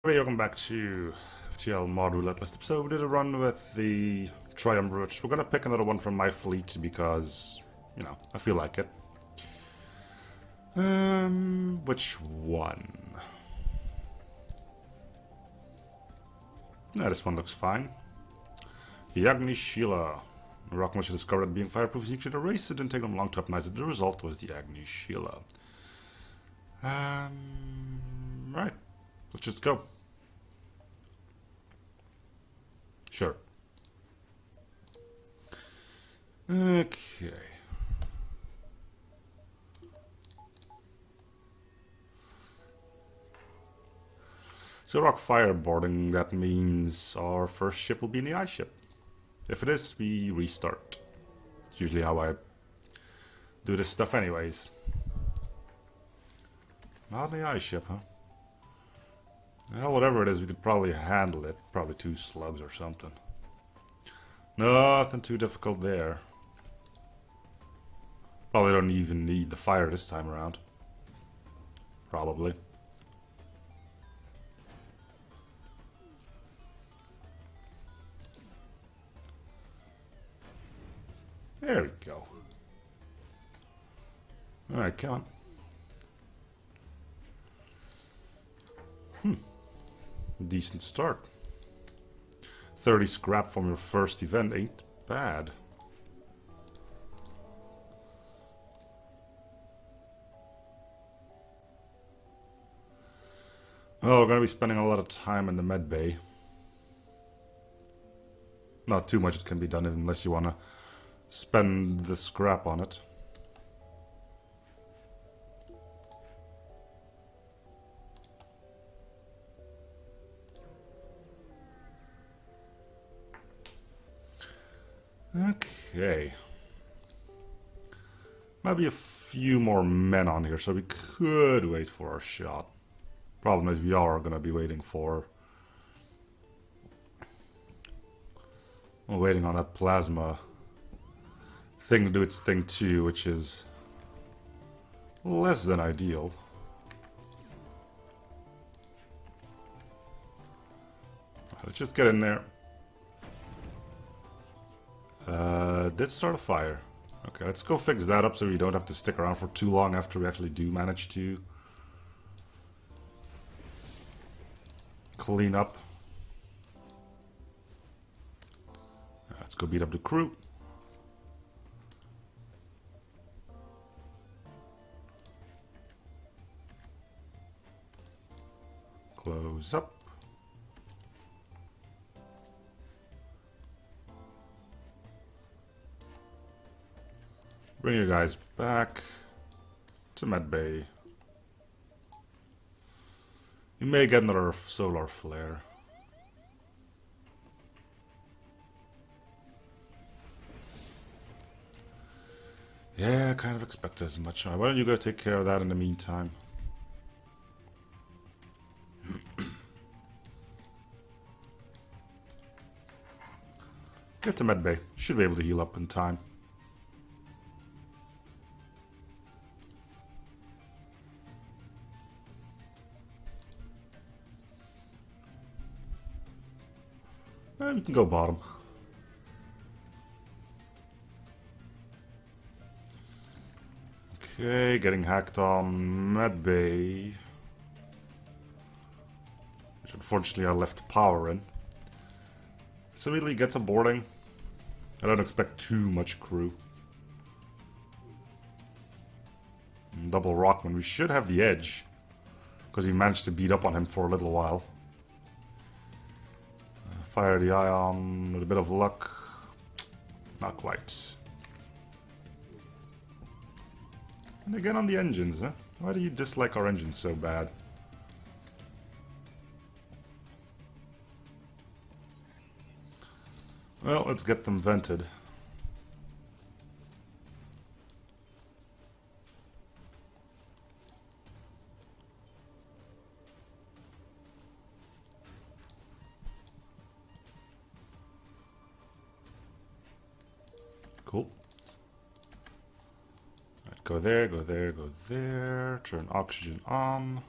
Hey, welcome back to FTL Mod Roulette. Last episode we did a run with the Triumvirate. We're gonna pick another one from my fleet because, I feel like it. Which one? This one looks fine. Yagni Sheila. The rock was discovered that being fireproof is easier to race. It didn't take them long to optimize it. The result was the Agni Sheila. Right. Let's just go. Sure. Okay. So rock fireboarding, that means our first ship will be in the ice ship. If it is, we restart. It's usually how I do this stuff anyways. Not in the ice ship, huh? Well, whatever it is, we could probably handle it. Probably 2 slugs or something. Nothing too difficult there. Probably don't even need the fire this time around. Probably. There we go. Alright, come on. Decent start. 30 scrap from your first event ain't bad. Oh, we're gonna be spending a lot of time in the med bay. Not too much it can be done unless you wanna spend the scrap on it. Okay. Might be a few more men on here, so we could wait for our shot. Problem is we are gonna be waiting for... We're waiting on that plasma thing to do its thing too, which is less than ideal. Let's just get in there. Did start a fire. Okay, let's go fix that up so we don't have to stick around for too long after we actually do manage to clean up. Let's go beat up the crew. Close up. Bring you guys back to medbay. You may get another solar flare. Yeah, I kind of expect as much. Why don't you go take care of that in the meantime? Get to medbay. Should be able to heal up in time. And you can go bottom. Okay, getting hacked on medbay. Which unfortunately I left power in. Let's immediately get to boarding. I don't expect too much crew. And double Rockman, we should have the edge. Because we managed to beat up on him for a little while. Fire the ion with a bit of luck. Not quite. And again on the engines, huh? Why do you dislike our engines so bad? Well, let's get them vented. Cool. Right, go there, go there, go there. Turn oxygen on.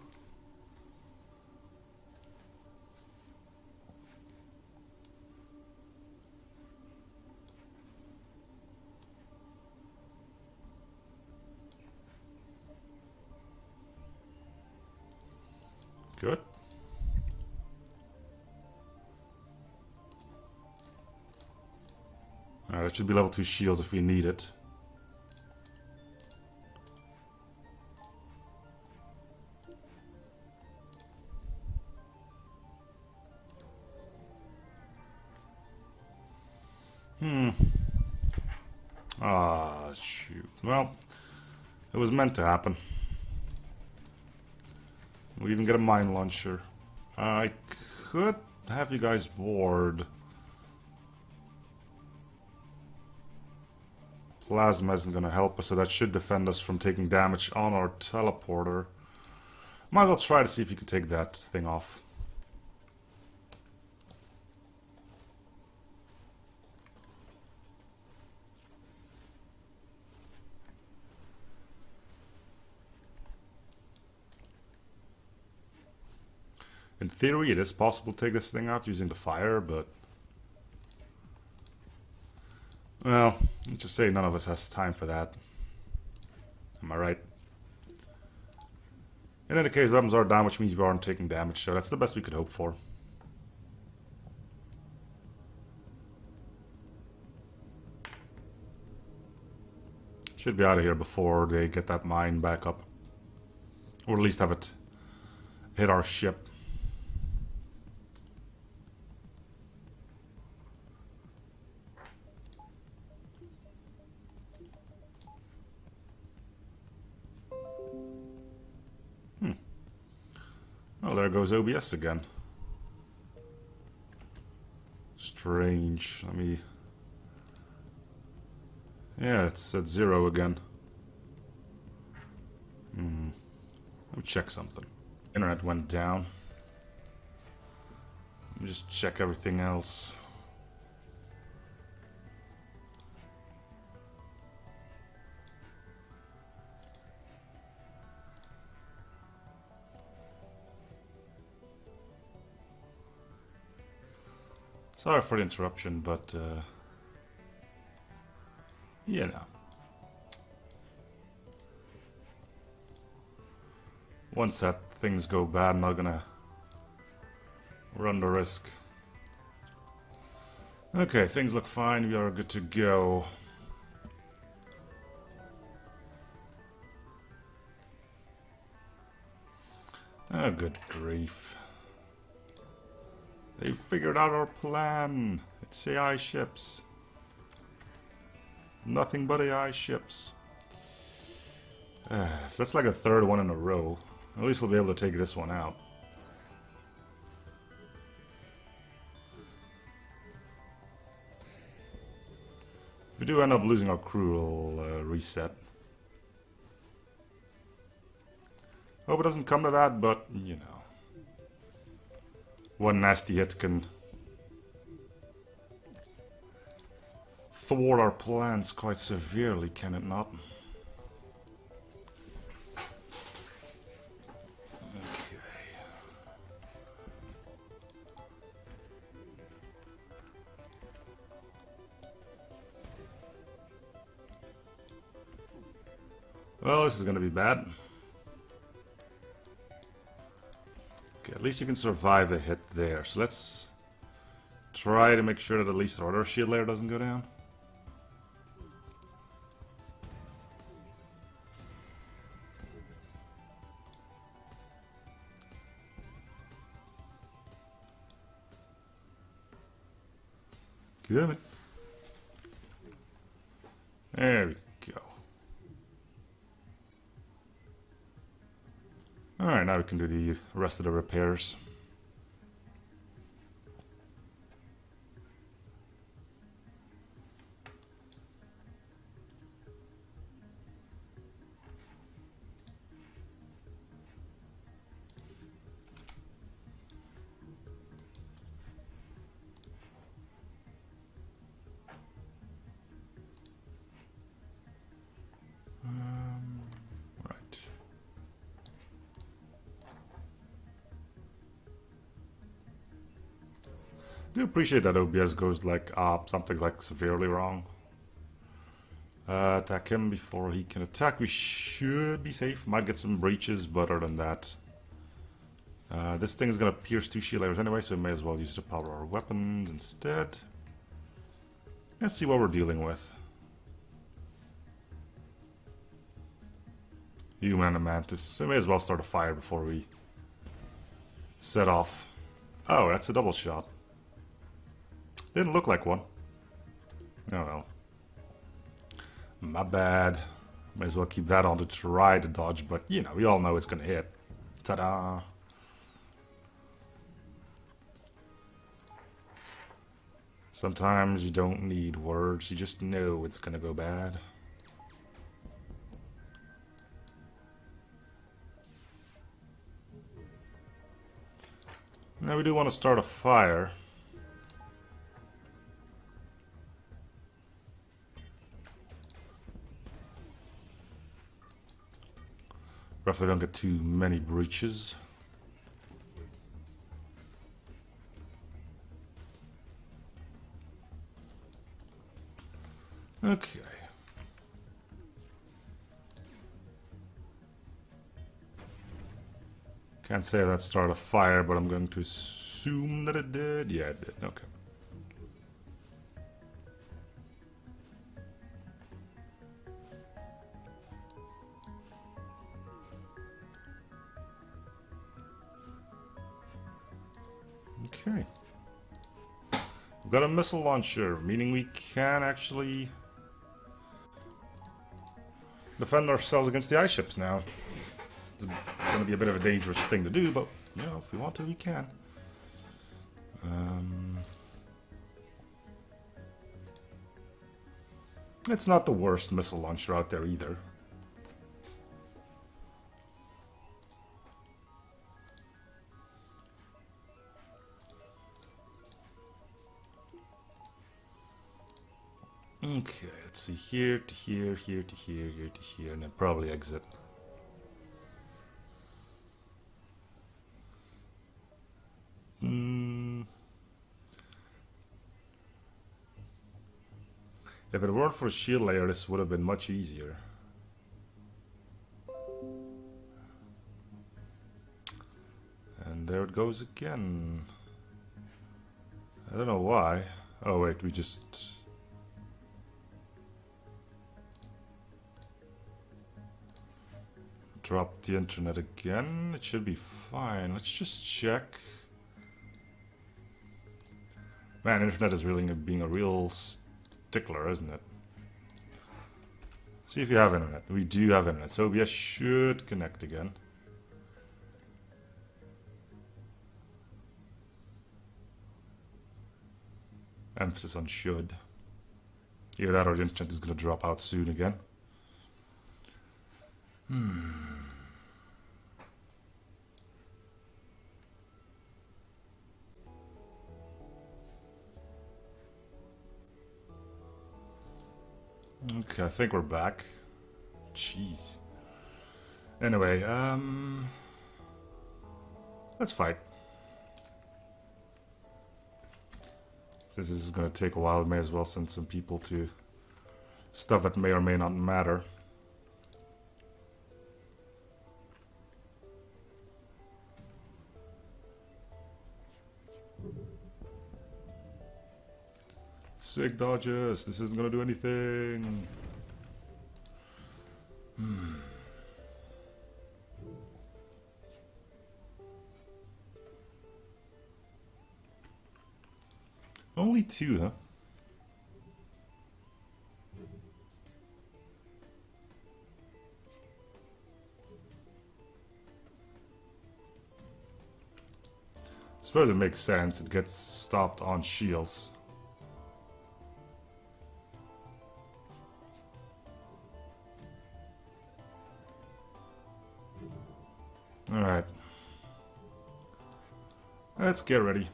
Good. Alright, that should be level 2 shields if we need it. Ah, shoot. Well, it was meant to happen. We even get a mine launcher. I could have you guys board. Plasma isn't going to help us, so that should defend us from taking damage on our teleporter. Might as well try to see if you can take that thing off. In theory, it is possible to take this thing out using the fire, but... well, let's just say none of us has time for that. Am I right? In any case, weapons are down, which means we aren't taking damage, so that's the best we could hope for. Should be out of here before they get that mine back up. Or at least have it hit our ship. Oh, there goes OBS again. Strange. Let me... yeah, it's at 0 again. Let me check something. Internet went down. Let me just check everything else. Sorry for the interruption, but you know. Once that things go bad, I'm not gonna run the risk. Okay, things look fine. We are good to go. Oh, good grief. They figured out our plan. It's AI ships. Nothing but AI ships. So that's like a third one in a row. At least we'll be able to take this one out. If we do end up losing our crew, we'll reset. Hope it doesn't come to that, but, you know. One nasty hit can thwart our plans quite severely, can it not? Okay. Well, this is gonna be bad. Okay, at least you can survive a hit there. So let's try to make sure that at least our other shield layer doesn't go down. Good. There we go. Alright, now we can do the rest of the repairs. Right. I do appreciate that OBS goes like something's like severely wrong. Attack him before he can attack. We should be safe. Might get some breaches, but other than that, This thing is gonna pierce 2 shield layers anyway, so we may as well use the power of our weapons instead. Let's see what we're dealing with. Human and a mantis. So we may as well start a fire before we set off. Oh, that's a double shot. Didn't look like one. Oh well. My bad. May as well keep that on to try to dodge, but you know, we all know it's gonna hit. Ta-da! Sometimes you don't need words, you just know it's gonna go bad. Now we do want to start a fire. Roughly don't get too many breaches. Okay. Can't say that started a fire, but I'm going to assume that it did. Yeah, it did. Okay. Okay. We've got a missile launcher, meaning we can actually defend ourselves against the ice ships now. It's going to be a bit of a dangerous thing to do, but you know, if we want to, we can. It's not the worst missile launcher out there either. Okay, let's see, here to here, here to here, here to here, and then probably exit. If it weren't for a shield layer, this would have been much easier. And there it goes again. I don't know why. Oh wait, we just... dropped the internet again. It should be fine. Let's just check. Man, internet is really being a real stickler, isn't it? See if you have internet. We do have internet, so OBS should connect again. Emphasis on should. Either that or the internet is going to drop out soon again. Okay, I think we're back. Jeez. Anyway, let's fight. Since this is gonna take a while, we may as well send some people to stuff that may or may not matter. Sick dodges, this isn't gonna do anything. Only 2, huh? Suppose it makes sense, it gets stopped on shields. Alright. Let's get ready.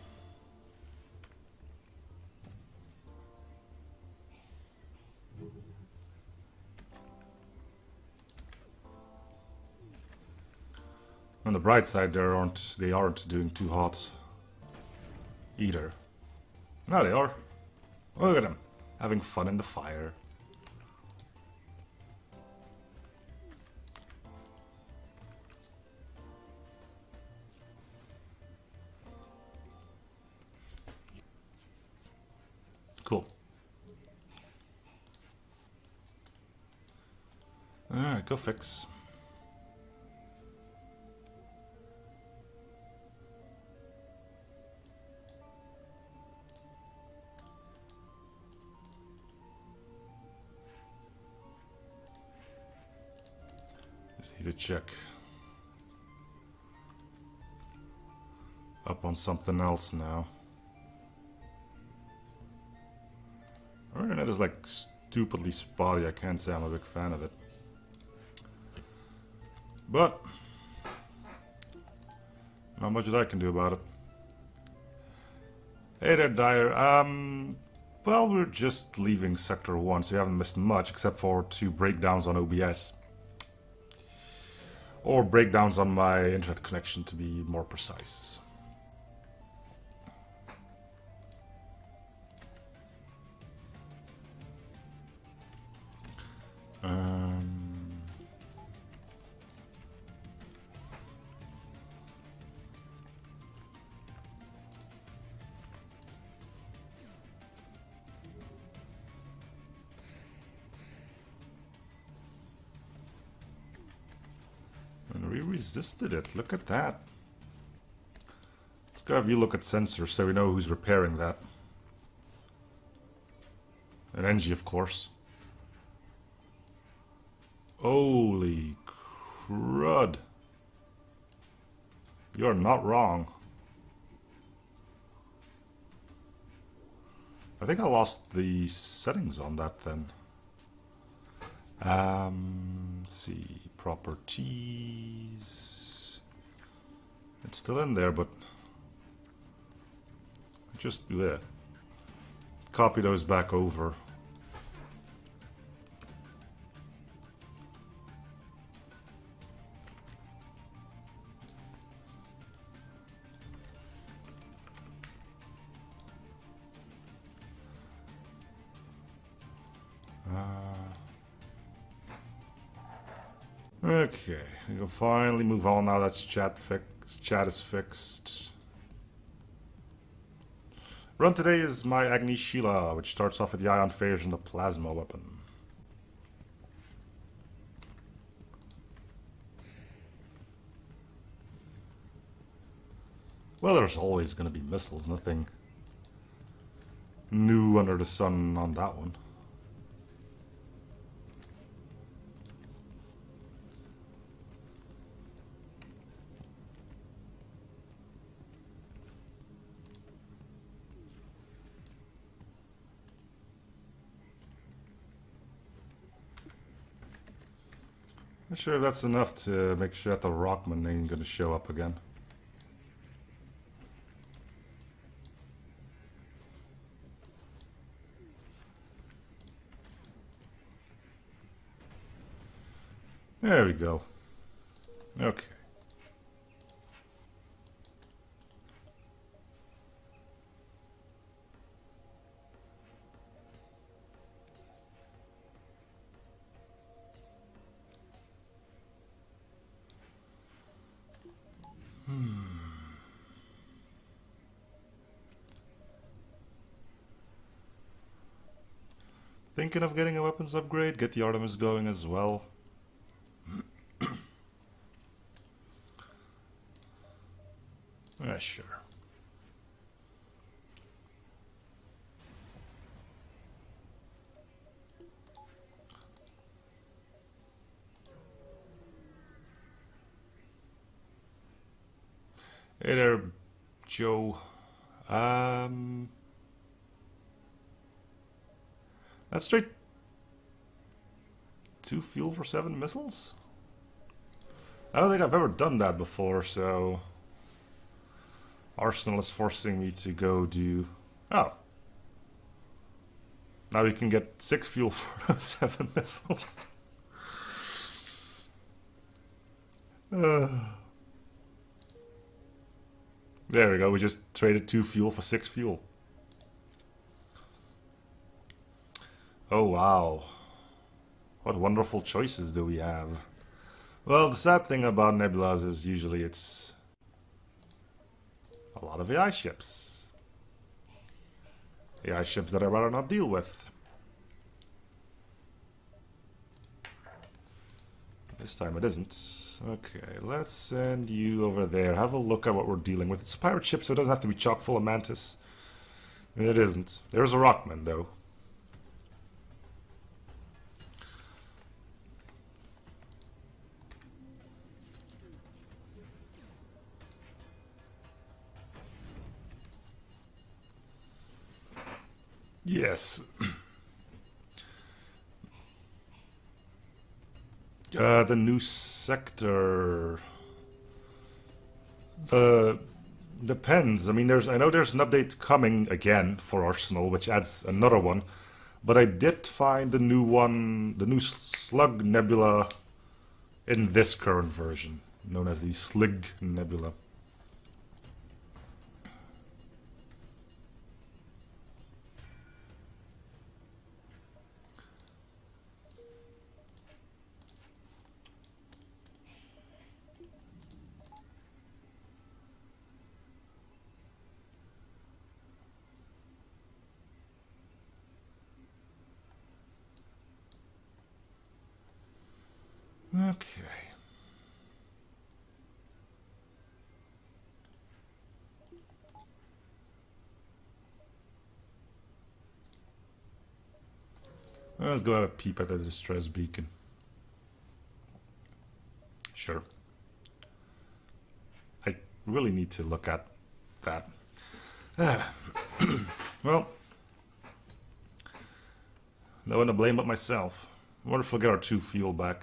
On the bright side, they aren't doing too hot either. No, they are. Look at them, having fun in the fire. Alright, go fix. Just need to check up on something else now. Our internet is like stupidly spotty. I can't say I'm a big fan of it. But not much that I can do about it. Hey there, Dyer. Well, we're just leaving Sector 1, so you haven't missed much, except for 2 breakdowns on OBS. Or breakdowns on my internet connection, to be more precise. And we resisted it. Look at that. Let's go have you look at sensors so we know who's repairing that. And NG, of course. Holy crud. You're not wrong. I think I lost the settings on that then. Let's see. Properties. It's still in there, but just copy those back over. Okay, we can finally move on now. That's chat fixed. Chat is fixed. Run today is my Agni Sheila, which starts off with the ion phase and the plasma weapon. Well, there's always going to be missiles. Nothing new under the sun on that one. Not sure if that's enough to make sure that the Rockman ain't gonna show up again. There we go. Okay. Thinking of getting a weapons upgrade, get the Artemis going as well. Yeah, sure. Hey there, Joe. That's straight 2 fuel for 7 missiles? I don't think I've ever done that before, so Arsenal is forcing me to go do... Oh. Now you can get 6 fuel for those 7 missiles. There we go, we just traded 2 fuel for 6 fuel. Oh wow. What wonderful choices do we have? Well, the sad thing about nebulas is usually it's a lot of AI ships. AI ships that I'd rather not deal with. this time it isn't. Okay, let's send you over there. Have a look at what we're dealing with. It's a pirate ship, so it doesn't have to be chock full of mantis. It isn't. There's a rockman, though. Yes. The new sector. Depends. I mean, I know there's an update coming again for Arsenal, which adds another one. But I did find the new one, the new Slug Nebula, in this current version, known as the Slig Nebula. Okay. Let's go have a peep at the distress beacon. Sure. I really need to look at that. Well, no one to blame but myself. I wonder if we'll get our 2 fuel back.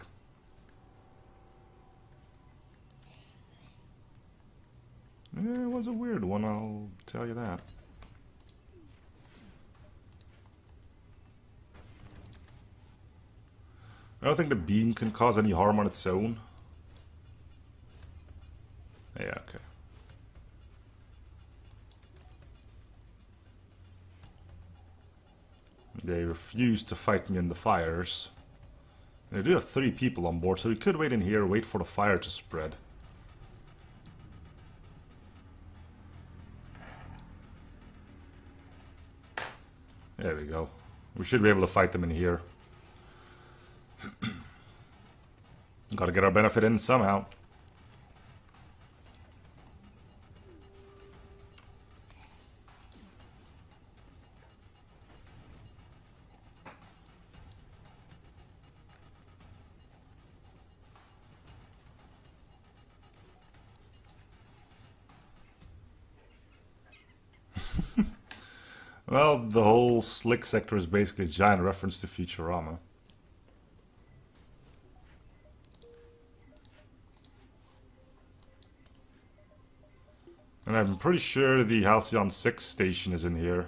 It was a weird one, I'll tell you that. I don't think the beam can cause any harm on its own. Yeah, okay. They refuse to fight me in the fires. They do have 3 people on board, so we could wait in here, wait for the fire to spread. There we go. We should be able to fight them in here. Gotta get our benefit in somehow. Well, the whole slick sector is basically a giant reference to Futurama. And I'm pretty sure the Halcyon 6 station is in here.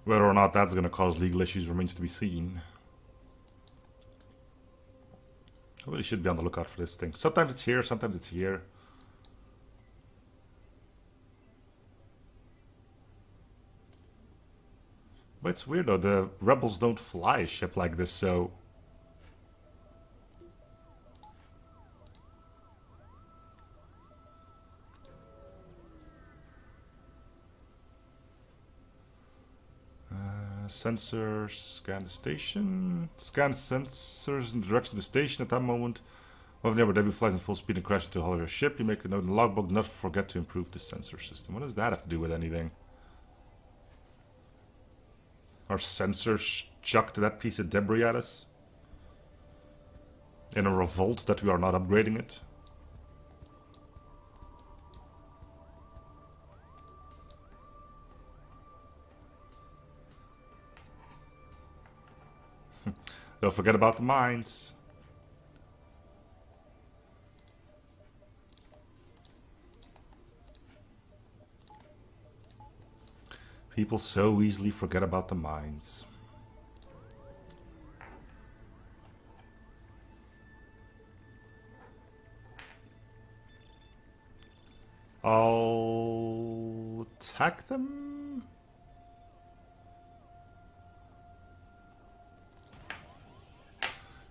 Whether or not that's going to cause legal issues remains to be seen. I really should be on the lookout for this thing. Sometimes it's here, sometimes it's here. But it's weird though, the rebels don't fly a ship like this, so... Sensors, scan the station. Scan sensors in the direction of the station at that moment. Whenever debut flies in full speed and crashes into a hull of your ship, you make a note in the logbook, not forget to improve the sensor system. What does that have to do with anything? Our sensors chucked that piece of debris at us? In a revolt that we are not upgrading it? Don't forget about the mines. People so easily forget about the mines. I'll attack them.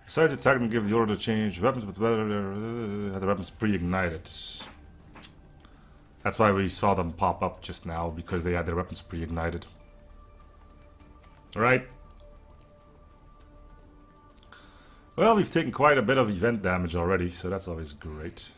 Decide to attack them, give the order to change weapons, but whether the weapons pre-ignited. That's why we saw them pop up just now, because they had their weapons pre-ignited. Alright. Well, we've taken quite a bit of event damage already, so that's always great.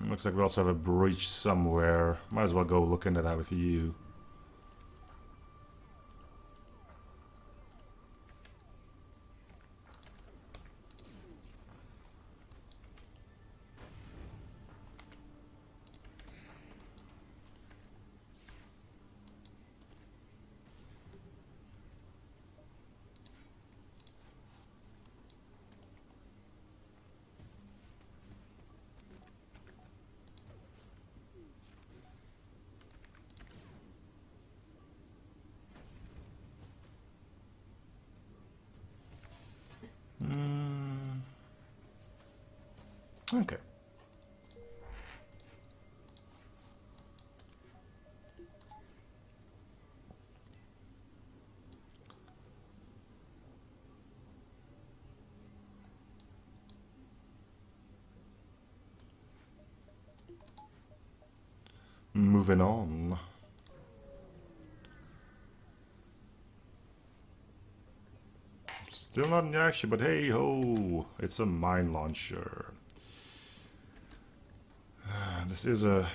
Looks like we also have a breach somewhere. Might as well go look into that with you. Okay. Moving on. Still not in action, but hey ho, it's a mine launcher. This is a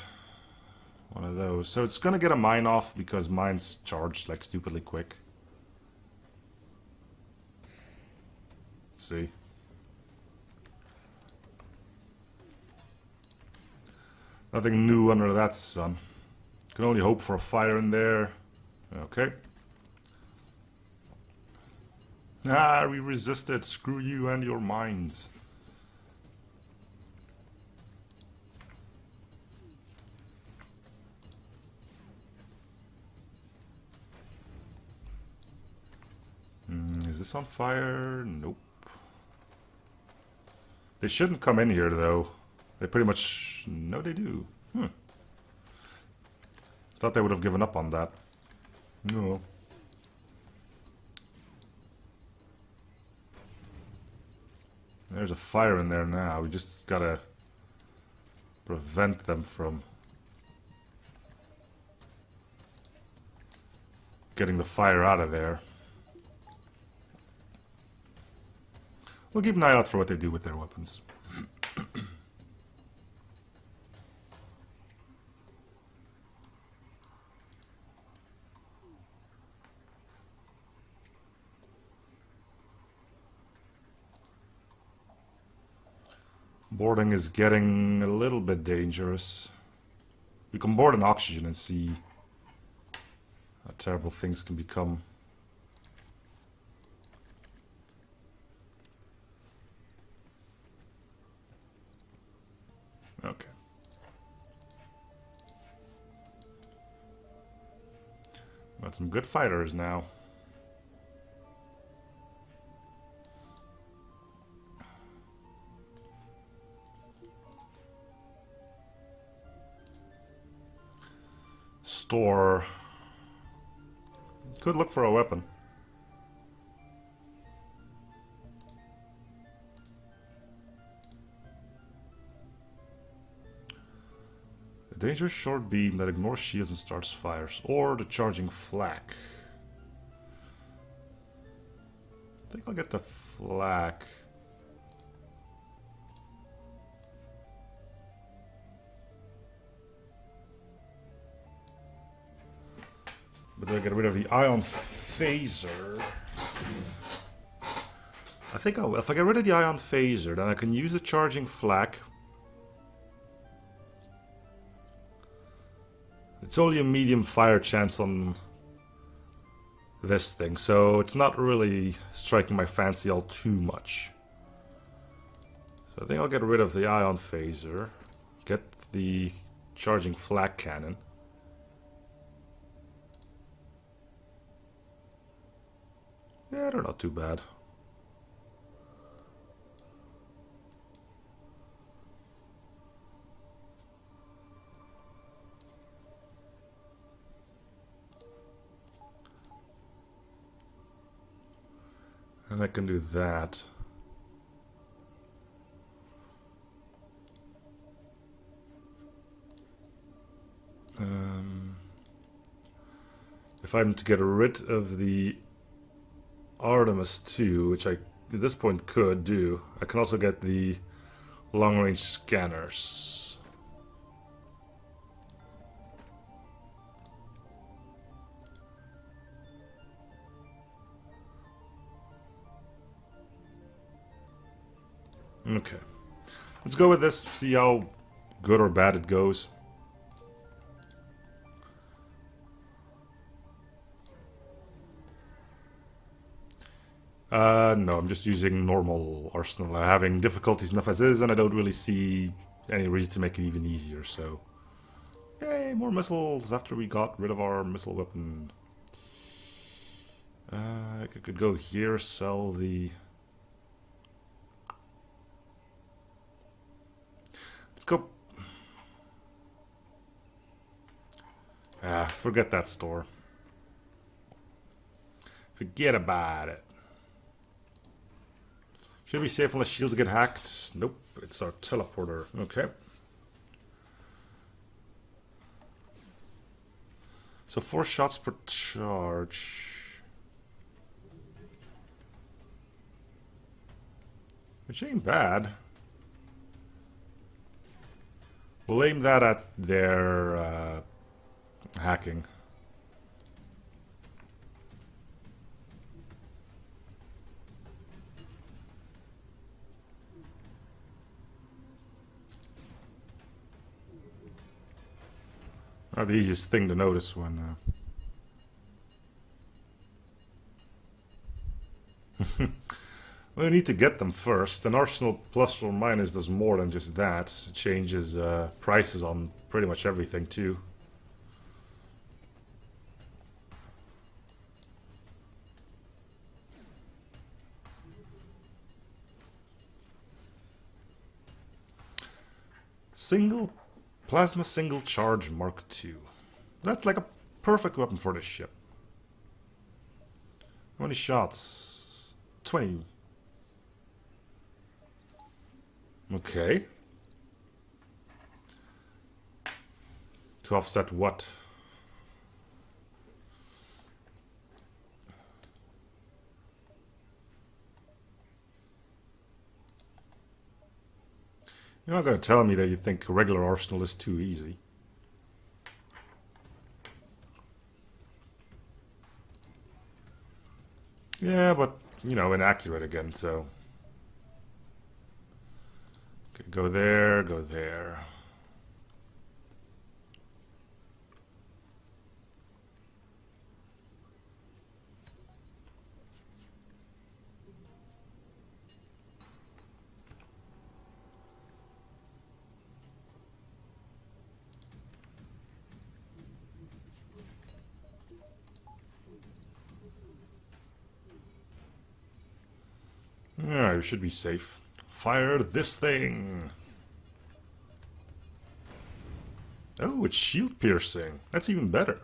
one of those. So it's gonna get a mine off because mine's charged like stupidly quick. See? Nothing new under that sun. Can only hope for a fire in there. Okay. Ah, we resisted. Screw you and your mines. Is this on fire? Nope. They shouldn't come in here, though. They pretty much... No, they do. Thought they would have given up on that. No. There's a fire in there now. We just gotta prevent them from getting the fire out of there. We'll keep an eye out for what they do with their weapons. Boarding is getting a little bit dangerous. We can board an oxygen and see how terrible things can become. Okay. Got some good fighters now. Store. Could look for a weapon. A dangerous short beam that ignores shields and starts fires. Or the charging flak. I think I'll get the flak. But do I get rid of the ion phaser? I think I will. If I get rid of the ion phaser, then I can use the charging flak. It's only a medium fire chance on this thing, so it's not really striking my fancy all too much. So I think I'll get rid of the ion phaser. Get the charging flak cannon. Yeah, they're not too bad. And I can do that. If I'm to get rid of the Artemis 2, which I at this point could do, I can also get the long-range scanners. Okay. Let's go with this, see how good or bad it goes. No, I'm just using normal arsenal. I'm having difficulties enough as is, and I don't really see any reason to make it even easier, so... Yay, more missiles after we got rid of our missile weapon. I could go here, sell the... Let's go... forget that store. Forget about it. Should be safe unless shields get hacked. Nope, it's our teleporter. Okay. So 4 shots per charge. Which ain't bad. We'll aim that at their hacking. Not the easiest thing to notice when... we need to get them first. An arsenal plus or minus does more than just that. It changes prices on pretty much everything too. Plasma single charge Mark II. That's like a perfect weapon for this ship. How many shots? 20. Okay. To offset what? You're not going to tell me that you think a regular arsenal is too easy. Yeah, but, you know, inaccurate again, so... Okay, go there, go there. Yeah, you should be safe. Fire this thing! Oh, it's shield piercing. That's even better.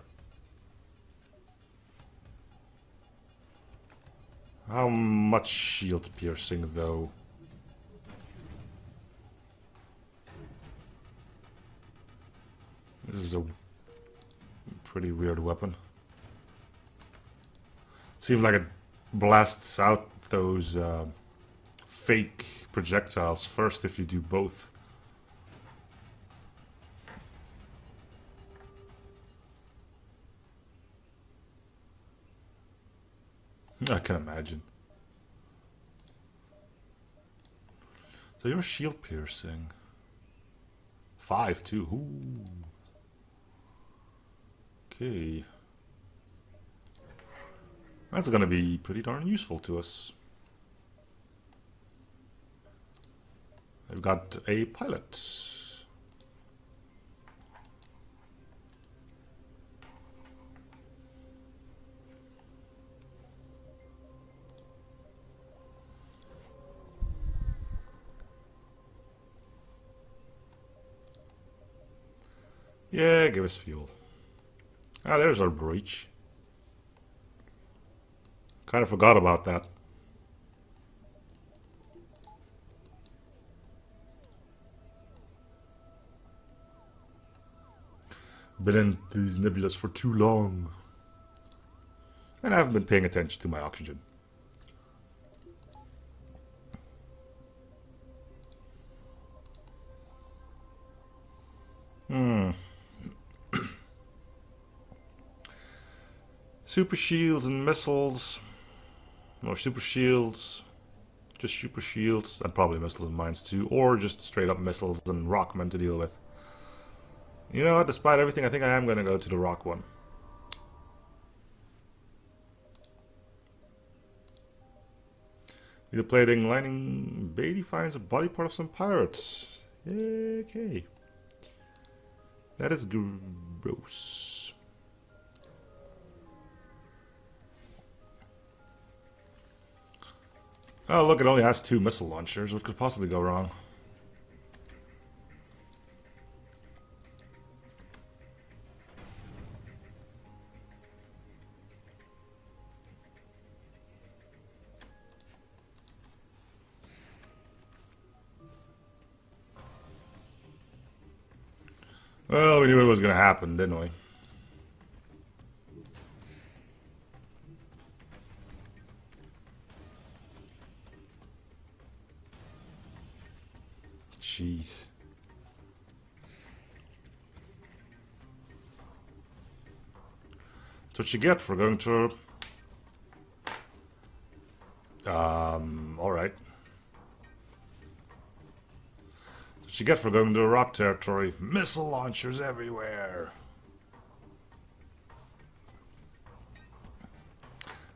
How much shield piercing, though? This is a pretty weird weapon. Seems like it blasts out those fake projectiles first if you do both. I can imagine. So you're shield piercing. 5 too. Ooh. Okay. That's gonna be pretty darn useful to us. We've got a pilot. Yeah, give us fuel. Ah, there's our breach. Kind of forgot about that. Been in these nebulas for too long. And I haven't been paying attention to my oxygen. Super shields and missiles. Or super shields. Just super shields. And probably missiles and mines too. Or just straight up missiles and rockmen to deal with. You know what? Despite everything, I think I am going to go to the rock one. Video plating lining. Beatty finds a body part of some pirates. Okay. That is gross. Oh, look, it only has 2 missile launchers. What could possibly go wrong? Well, we knew it was going to happen, didn't we? Jeez. That's what you get for going to... alright. That's what you get for going to rock territory. Missile launchers everywhere.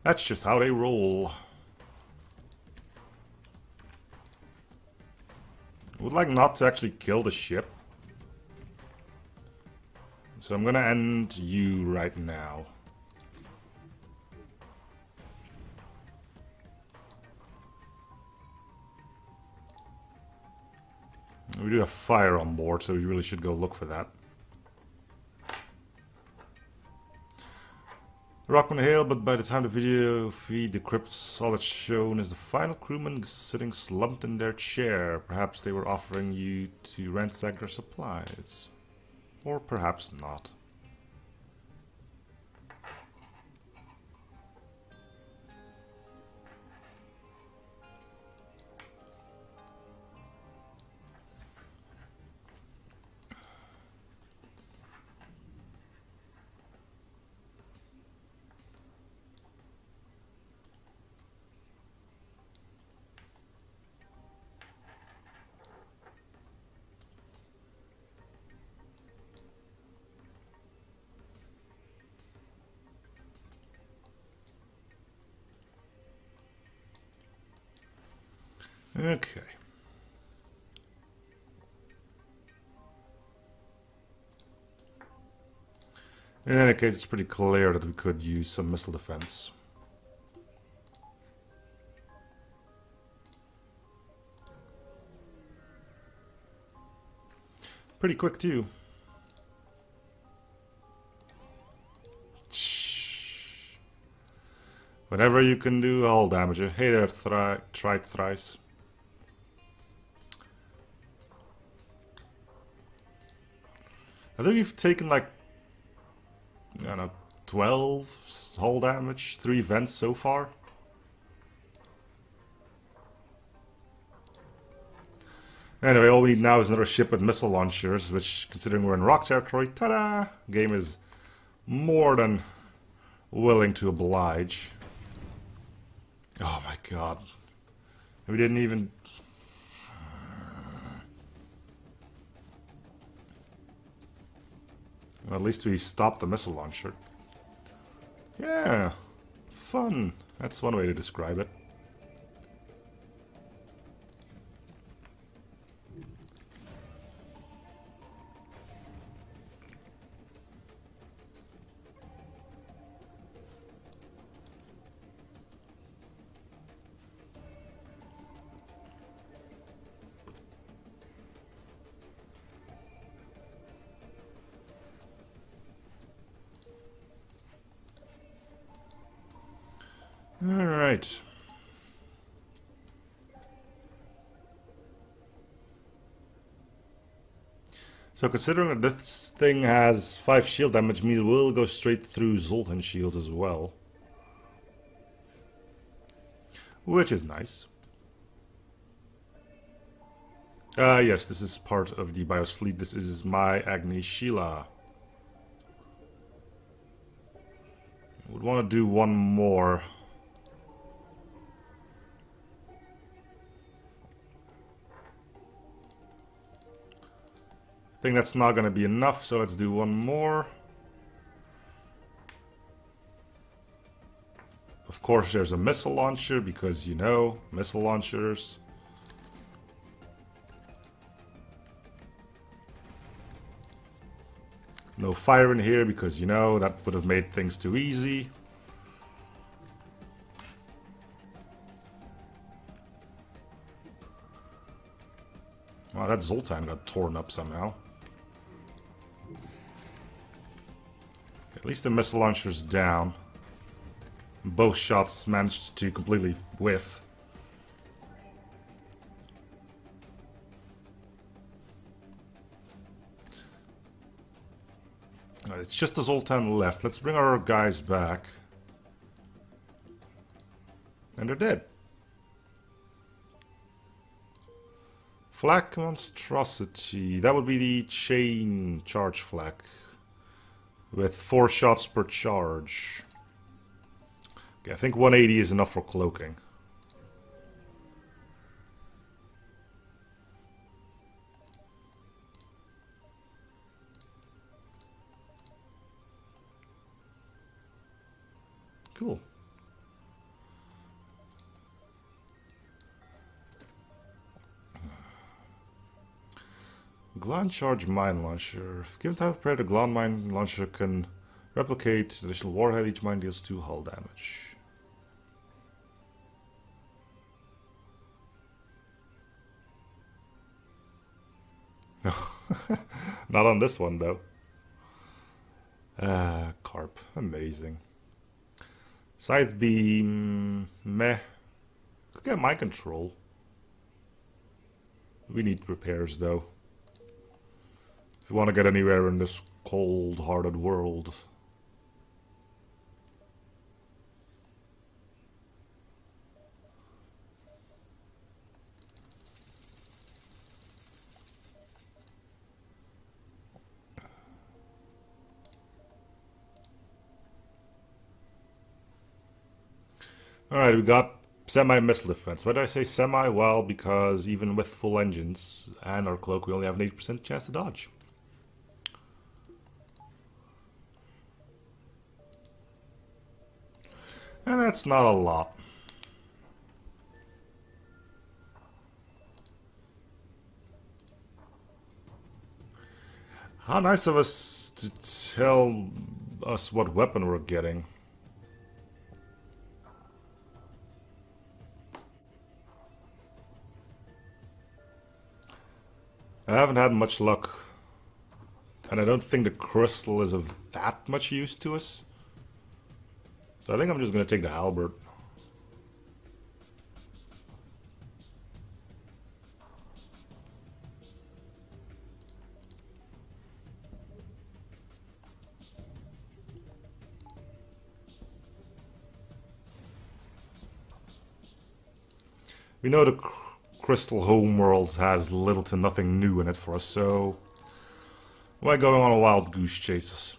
That's just how they roll. I would like not to actually kill the ship. So I'm gonna end you right now. We do have fire on board, so we really should go look for that. Rockman hail, but by the time the video feed decrypts, all that's shown is the final crewman sitting slumped in their chair. Perhaps they were offering you to ransack their supplies. Or perhaps not. Okay. In any case, it's pretty clear that we could use some missile defense. Pretty quick, too. Shh. Whenever you can do hull damage. Hey there, tried thrice. I think you've taken like, I don't know, 12 hull damage, 3 vents so far. Anyway, all we need now is another ship with missile launchers, which, considering we're in rock territory, ta-da! Game is more than willing to oblige. Oh my god. We didn't even... Well, at least we stopped the missile launcher. Yeah, fun. That's one way to describe it. Alright. So considering that this thing has 5 shield damage, means it will go straight through Zoltan shields as well. Which is nice. Yes, this is part of the BIOS fleet. This is my Agni Sheila. Would want to do one more. I think that's not going to be enough, so let's do one more. Of course, there's a missile launcher, because, you know, missile launchers. No fire in here, because, you know, that would have made things too easy. Wow, that Zoltan got torn up somehow. At least the missile launcher's down. Both shots managed to completely whiff. It's just the Zoltan left. Let's bring our guys back. And they're dead. Flak Monstrosity. That would be the chain charge flak. With 4 shots per charge. Okay, I think 180 is enough for cloaking. Cool. Gland Charge Mine Launcher. If given type of prayer, the Gland Mine Launcher can replicate additional warhead. Each mine deals 2 hull damage. Not on this one, though. Carp. Amazing. Scythe Beam. Meh. Could get mind control. We need repairs, though. If you want to get anywhere in this cold-hearted world. Alright, we got semi-missile defense. Why did I say semi? Well, because even with full engines and our cloak, we only have an 8% chance to dodge. And that's not a lot. How nice of us to tell us what weapon we're getting. I haven't had much luck. And I don't think the crystal is of that much use to us. So I think I'm just going to take the halberd. We know the Crystal Homeworlds has little to nothing new in it for us, so why going on a wild goose chase?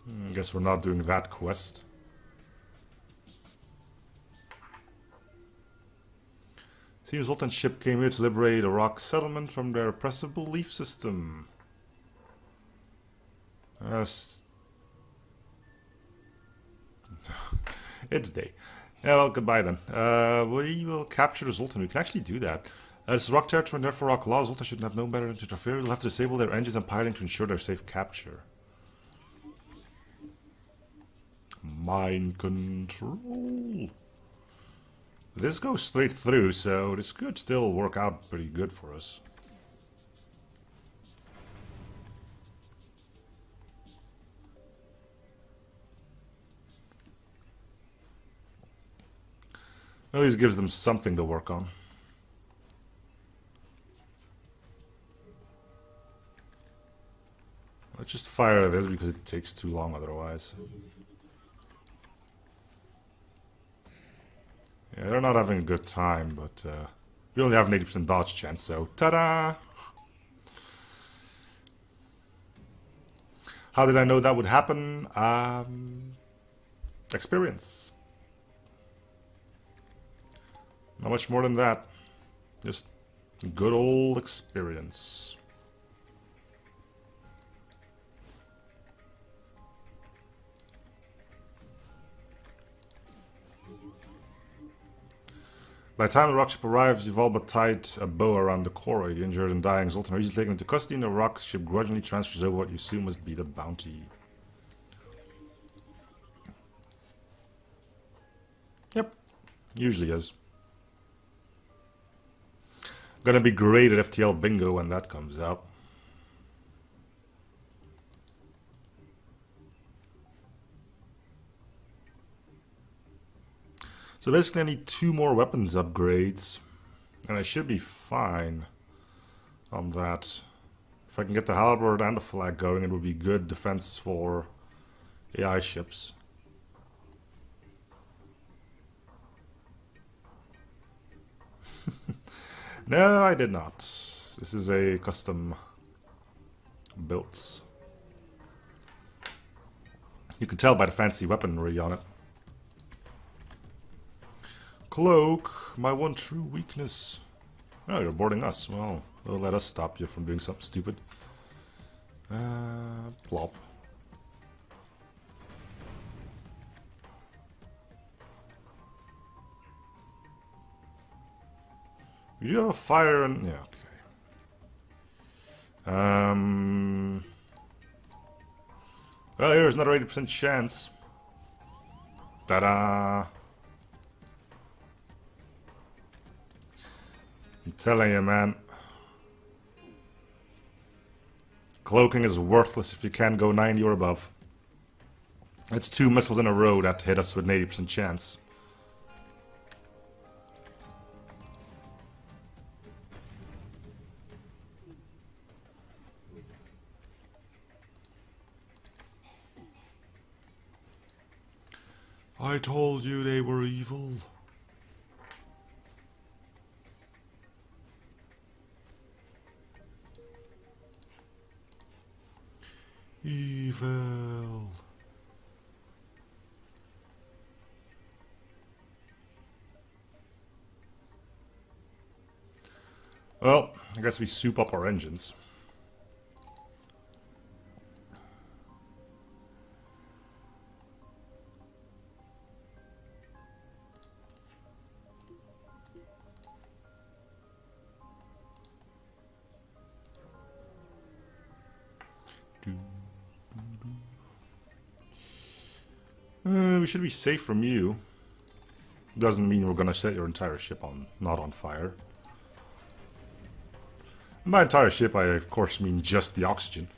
I guess we're not doing that quest. Seems Zoltan's ship came here to liberate a rock settlement from their oppressive belief system. It's day. Yeah, well, goodbye then. We will capture the Zoltan. We can actually do that. This is rock territory and therefore rock law. Zoltan should have known better than to interfere. We'll have to disable their engines and piloting to ensure their safe capture. Mind control. This goes straight through, so this could still work out pretty good for us. At least gives them something to work on. Let's just fire this because it takes too long otherwise. Yeah, they're not having a good time, but we only have an 80% dodge chance, so ta-da! How did I know that would happen? Experience. Not much more than that. Just good old experience. By the time the rockship arrives, you've all but tied a bow around the core. The injured and dying Zoltan are easily taken into custody, and the rockship grudgingly transfers over what you assume must be the bounty. Yep, usually is. Gonna be great at FTL bingo when that comes out. So basically I need 2 more weapons upgrades, and I should be fine on that. If I can get the halberd and the flag going, it would be good defense for AI ships. No, I did not. This is a custom built. You can tell by the fancy weaponry on it. Cloak, my one true weakness. Oh, you're boarding us. Well, they'll let us stop you from doing something stupid. Plop. You do have a fire and... yeah, okay. Well, here's another 80% chance. Ta-da! I'm telling you, man. Cloaking is worthless if you can't go 90 or above. It's 2 missiles in a row that hit us with an 80% chance. I told you they were evil. Evil. Well, I guess we soup up our engines. We should be safe from you. Doesn't mean we're gonna set your entire ship on not on fire. By entire ship, I of course mean just the oxygen.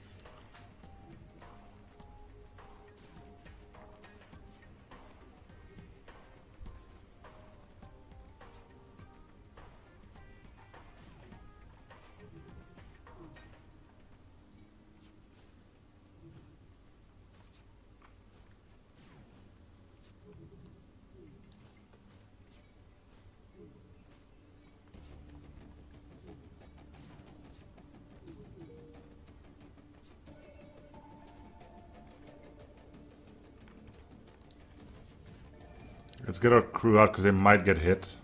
Let's get our crew out because they might get hit.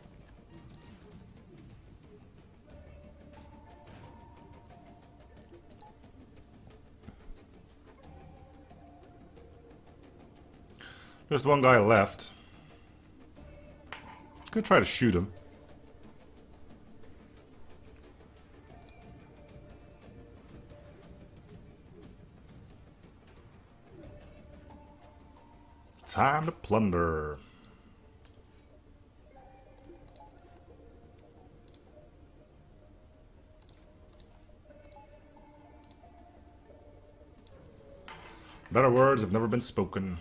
Just one guy left. Gonna try to shoot him. Time to plunder. Better words have never been spoken.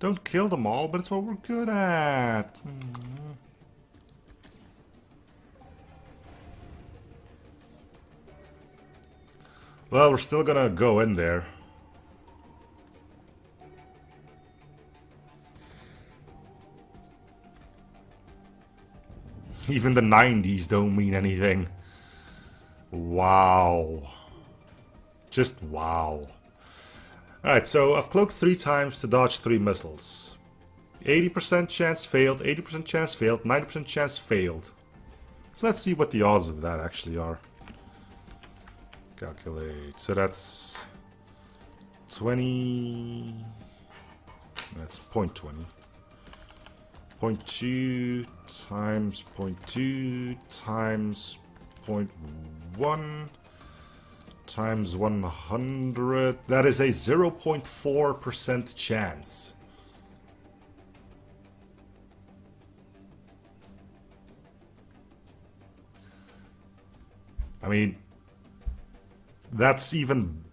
Don't kill them all, but it's what we're good at. Well, we're still gonna go in there. Even the 90s don't mean anything. Wow. Just wow. Alright, so I've cloaked 3 times to dodge 3 missiles. 80% chance failed, 80% chance failed, 90% chance failed. So let's see what the odds of that actually are. Calculate. So that's 20. That's 0.20. 0.2 times 0.2 times 0.1 times 100. That is a 0.4% chance. I mean, that's even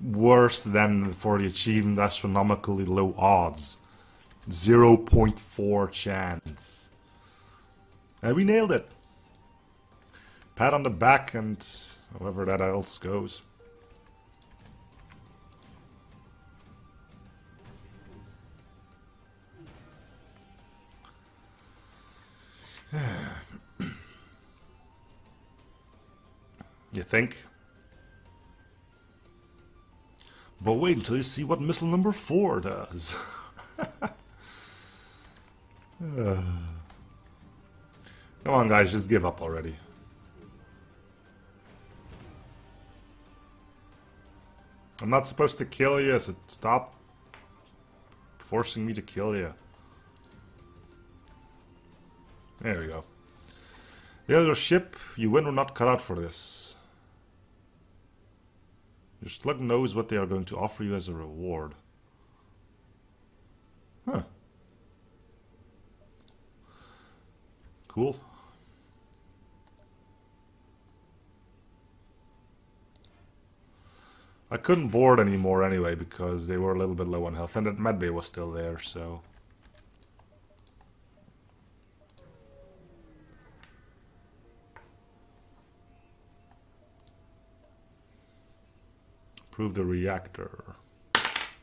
worse than for the achievement astronomically low odds. 0.4 chance. And we nailed it. Pat on the back and however that else goes. You think? But wait until you see what missile number 4 does. Come on, guys, just give up already. I'm not supposed to kill you, so stop forcing me to kill you. There we go. The other ship, you win or not cut out for this. Your slug knows what they are going to offer you as a reward. Huh. Cool. I couldn't board anymore anyway because they were a little bit low on health and that medbay was still there, so... Prove the reactor.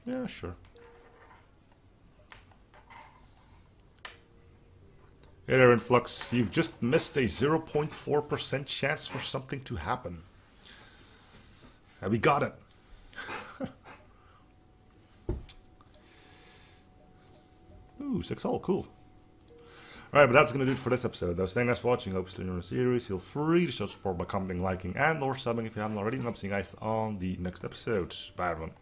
Yeah, sure. Hey there, Influx. You've just missed a 0.4% chance for something to happen. And we got it. Ooh, 6 all, cool. Alright, but that's going to do it for this episode. Though, thanks for watching. Hope you're in the series. Feel free to show support by commenting, liking, and or subbing if you haven't already. And I'll see you guys on the next episode. Bye, everyone.